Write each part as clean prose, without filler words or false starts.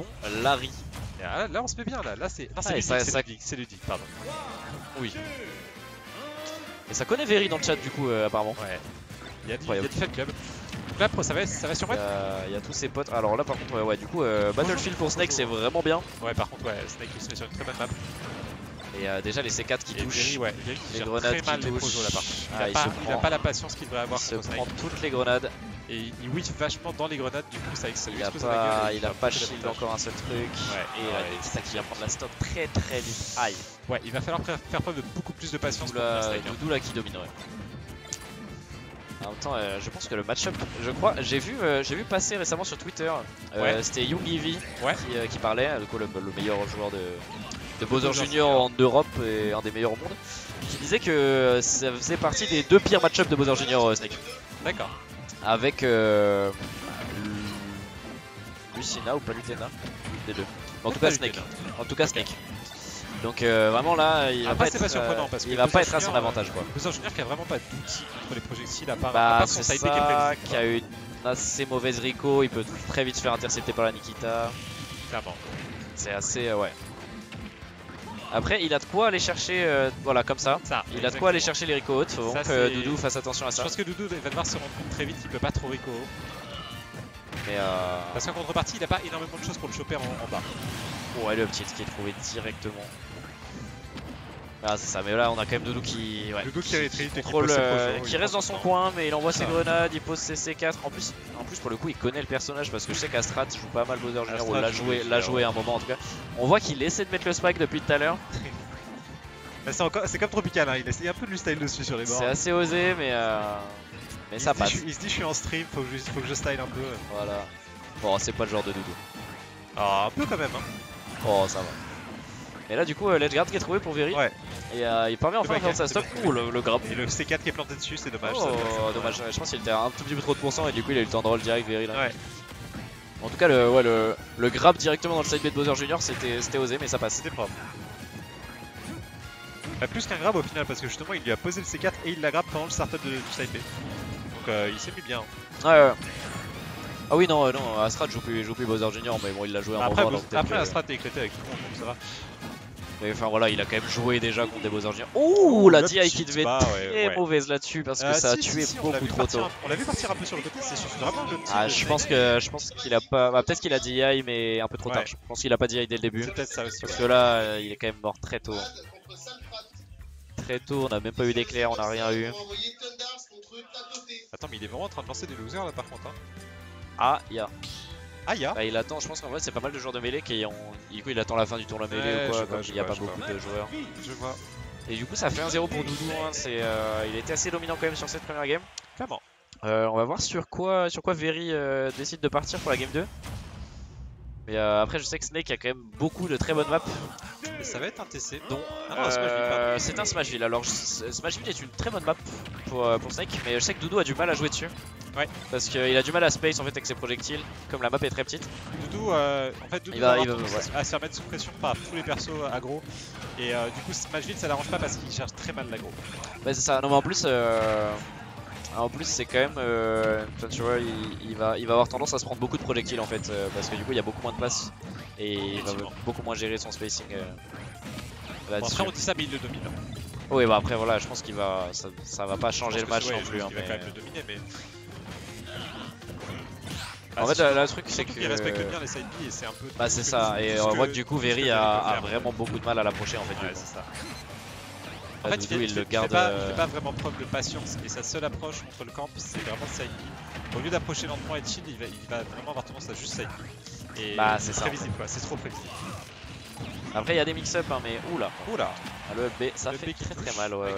bon Larry. Là on se met bien là, c'est ludique, c'est ludique, pardon. Oui. Et ça connaît Very dans le chat du coup apparemment. Ouais. Il y a du fan club. Donc là ça va surmettre. Il y a tous ses potes. Alors là par contre ouais du coup Battlefield pour Snake c'est vraiment bien. Ouais par contre ouais Snake il se met sur une très bonne map. Et déjà les C4 qui touchent. Very, les grenades très mal qui les touchent. projos là par contre. Il a pas la patience qu'il devrait avoir. Il se prend toutes les grenades. Et il whiff vachement dans les grenades, du coup ça lui explose il a pas shield encore un seul truc. Ouais, et Snake qui va prendre la stock très vite. Aïe. Ouais, il va falloir faire preuve de beaucoup plus de patience pour Snake. Doudou là qui domine, ouais. En même temps, je pense que le match-up, je crois, j'ai vu passer récemment sur Twitter, c'était Young Eevee qui parlait, du coup, le meilleur joueur de Bowser Junior en Europe et un des meilleurs au monde, qui disait que ça faisait partie des 2 pires match-up de Bowser Junior Snake. D'accord. Avec Lucina ou pas Lucina, des deux. En tout cas Snake. En tout cas Snake. Donc vraiment là, il va pas être à son avantage quoi. Bowser Junior qui a vraiment pas d'outils contre les projectiles à part, son side qui a une assez mauvaise Rico, il peut très vite se faire intercepter par la Nikita. Clairement. C'est assez ouais. Après il a de quoi aller chercher voilà comme ça. Il a de quoi aller chercher les Rico hautes, faut vraiment que Doudou fasse attention à ça. Je pense que Doudou va devoir se rendre compte très vite qu'il peut pas trop Rico. Mais parce qu'en contrepartie il a pas énormément de choses pour le choper en bas. Ouais le petit qui est trouvé directement. Ah c'est ça, mais là on a quand même Doudou qui contrôle, qui reste dans son coin, mais il envoie ses grenades, il pose ses C4. En plus pour le coup il connaît le personnage parce que je sais qu'Astrat joue pas mal Bowser Junior, ou l'a joué à un moment en tout cas. On voit qu'il essaie de mettre le spike depuis tout à l'heure. C'est comme Tropical, hein. Il essaye un peu de lui style dessus sur les bords. C'est assez osé mais ça passe. Il se dit je suis en stream, faut que je style un peu. Voilà. Bon c'est pas le genre de Doudou. Ah un peu quand même hein. Oh ça va. Et là du coup l'edgeguard qui est trouvé pour Very. Ouais. Et il parvient enfin à faire sa stock. Ouh le grab. Et le C4 qui est planté dessus, c'est dommage. Oh dommage, je pense qu'il était un tout petit peu trop de pourcent et du coup il a eu le temps de roll direct Very là. Ouais. En tout cas le grab directement dans le side B de Bowser Junior c'était osé mais ça passe. C'était propre. Plus qu'un grab au final parce que justement il lui a posé le C4 et il l'a grab pendant le startup du side B. Donc il s'est mis bien. Ouais. Ah oui non Astrat joue plus Bowser Junior mais bon il l'a joué un moment. Après Astrat est éclaté avec tout le monde donc ça va. Mais enfin voilà, il a quand même joué déjà contre des Bowser Junior. Ouh la DI qui devait être très mauvaise là-dessus parce que ça a tué beaucoup trop tôt. On l'a vu partir un peu sur le côté, c'est vraiment le petit. Ah je pense qu'il a pas. Bah, peut-être qu'il a DI mais un peu trop tard. Je pense qu'il a pas DI dès le début. C'est peut-être ça aussi. Parce que là il est quand même mort très tôt. Très tôt, on a même pas eu d'éclair, on a rien eu. Attends mais il est vraiment en train de lancer des losers là par contre hein. Ah y'a. Ah y'a. Bah, il attend, je pense qu'en vrai c'est pas mal de joueurs de mêlée qui ont. Du coup il attend la fin du tournoi mêlée ou quoi, comme il n'y a pas beaucoup de joueurs. Je vois. Et du coup ça fait 1-0 pour Doudou, hein. Il était assez dominant quand même sur cette première game. Clairement. On va voir sur quoi Very décide de partir pour la game 2. Mais après je sais que Snake a quand même beaucoup de très bonnes maps. Et ça va être un TC. Dont c'est un Smashville. Alors Smashville est une très bonne map pour Snake, mais je sais que Doudou a du mal à jouer dessus. Ouais. Parce qu'il a du mal à space en fait avec ses projectiles, comme la map est très petite. Doudou, en fait, Doudou va se faire mettre sous pression par tous les persos aggro. Et du coup, Smashville ça l'arrange pas parce qu'il cherche très mal l'aggro. Ouais, c'est ça. Non, mais en plus, c'est quand même. Tu vois, il va avoir tendance à se prendre beaucoup de projectiles en fait, parce que du coup, il y a beaucoup moins de place et il va beaucoup moins gérer son spacing. Bon, après, on dit ça, mais il le domine. Oui, bah après, voilà, je pense qu'il va. Ça va pas changer le match non plus. Il va quand même le dominer, mais. En fait, le truc c'est que. Il respecte bien les side B et c'est un peu. Bah, c'est ça, et on voit que du coup, Very a vraiment beaucoup de mal à l'approcher en fait. Ouais, c'est ça. En fait, il le garde. Il fait pas vraiment preuve de patience et sa seule approche contre le camp, c'est vraiment side B. Au lieu d'approcher lentement et de shield, il va vraiment avoir tendance à juste side B. Et bah, c'est ça. prévisible quoi, c'est trop prévisible. Après, il y a des mix-up, hein, mais oula. Le B, ça fait très mal. Ouais.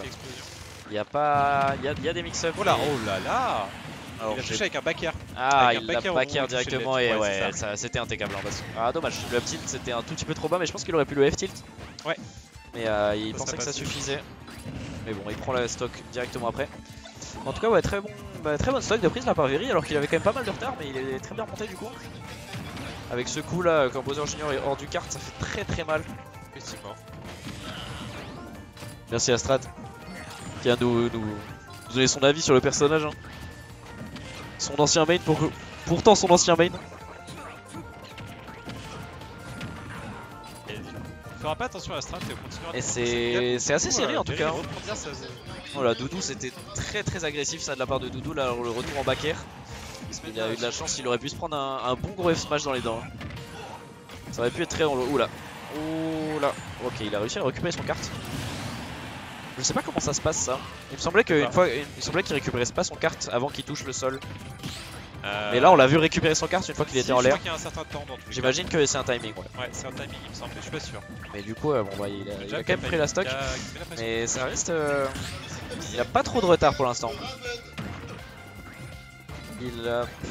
Il y a des mix-up. Oh là là. Alors, il a touché avec un back air. Ah, il a back air directement et ouais, c'était impeccable. Ah, dommage. Le up tilt c'était un tout petit peu trop bas, mais je pense qu'il aurait pu le F tilt. Ouais. Mais il pensait que ça suffisait. Mais bon, il prend la stock directement après. En tout cas, ouais, très bonne stock de prise là par Very, alors qu'il avait quand même pas mal de retard, mais il est très bien monté du coup. Avec ce coup là, quand Bowser Junior est hors du kart, ça fait très mal. Effectivement. Merci Astrat qui vient nous donner son avis sur le personnage. Hein. Son ancien main, pourtant son ancien main. Et on fera pas attention à la strat et on continuera. Et c'est assez serré en tout cas. Ça, voilà, Doudou c'était très agressif ça de la part de Doudou. Là, le retour en back air. Il a eu de la chance, il aurait pu se prendre un bon gros F smash dans les dents. Ça aurait pu être très dans le. Oula. Oula. Ok, il a réussi à récupérer son carte. Je sais pas comment ça se passe ça. Il me semblait qu'il récupérait pas son carte avant qu'il touche le sol. Mais là on l'a vu récupérer son carte une fois qu'il était en l'air. J'imagine que c'est un timing. Ouais, c'est un timing il me semble, mais je suis pas sûr. Mais du coup bon, bah, il a quand même pris la stock. Mais ça reste. Il a pas trop de retard pour l'instant.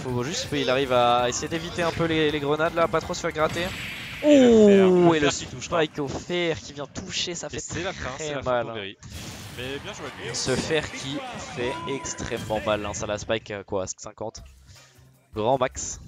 Faut juste qu'il arrive à essayer d'éviter un peu les grenades là, pas trop se faire gratter. Oh, et le spike au fer qui vient toucher, ça fait très mal. Mais bien joué. Ce fer qui fait extrêmement mal, hein. Ça la spike quoi, 50. Grand max.